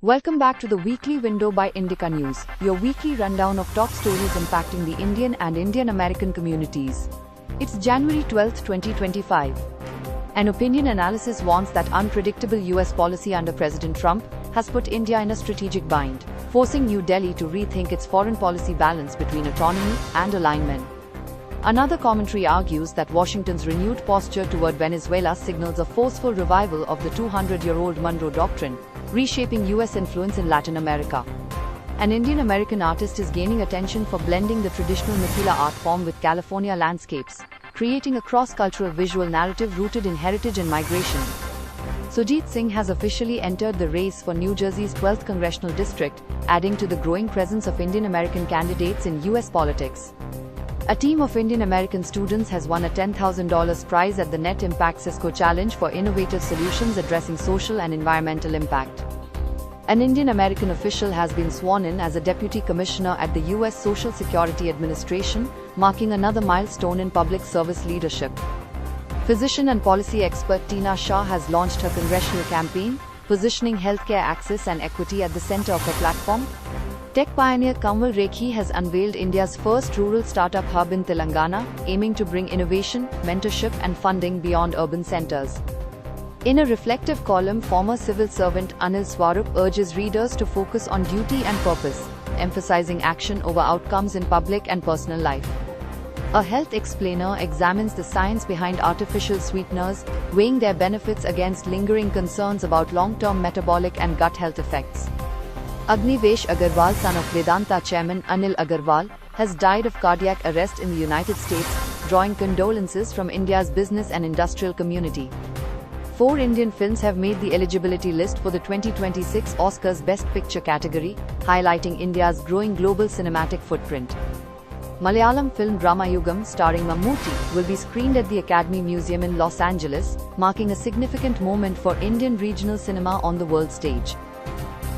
Welcome back to the Weekly Window by Indica News, your weekly rundown of top stories impacting the Indian and Indian American communities. It's January 12, 2025. An opinion analysis warns that unpredictable US policy under President Trump has put India in a strategic bind, forcing New Delhi to rethink its foreign policy balance between autonomy and alignment. Another commentary argues that Washington's renewed posture toward Venezuela signals a forceful revival of the 200-year-old Monroe Doctrine, reshaping US influence in Latin America. An Indian-American artist is gaining attention for blending the traditional Mithila art form with California landscapes, creating a cross-cultural visual narrative rooted in heritage and migration. Sujit Singh has officially entered the race for New Jersey's 12th congressional district, adding to the growing presence of Indian-American candidates in US politics. A team of Indian-American students has won a $10,000 prize at the Net Impact Cisco Challenge for innovative solutions addressing social and environmental impact. An Indian-American official has been sworn in as a deputy commissioner at the U.S. Social Security Administration, marking another milestone in public service leadership. Physician and policy expert Tina Shah has launched her congressional campaign, positioning healthcare access and equity at the center of her platform. Tech pioneer Kanwal Rekhi has unveiled India's first rural startup hub in Telangana, aiming to bring innovation, mentorship and funding beyond urban centers. In a reflective column, former civil servant Anil Swarup urges readers to focus on duty and purpose, emphasizing action over outcomes in public and personal life. A health explainer examines the science behind artificial sweeteners, weighing their benefits against lingering concerns about long-term metabolic and gut health effects. Agnivesh Agarwal, son of Vedanta chairman Anil Agarwal, has died of cardiac arrest in the United States, drawing condolences from India's business and industrial community. 4 Indian films have made the eligibility list for the 2026 Oscars Best Picture category, highlighting India's growing global cinematic footprint. Malayalam film Ramayugam starring Mammootty will be screened at the Academy Museum in Los Angeles, marking a significant moment for Indian regional cinema on the world stage.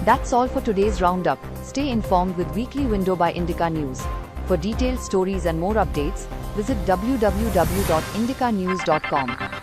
That's all for today's roundup. Stay informed with Weekly Window by Indica News. For detailed stories and more updates, visit www.indicanews.com.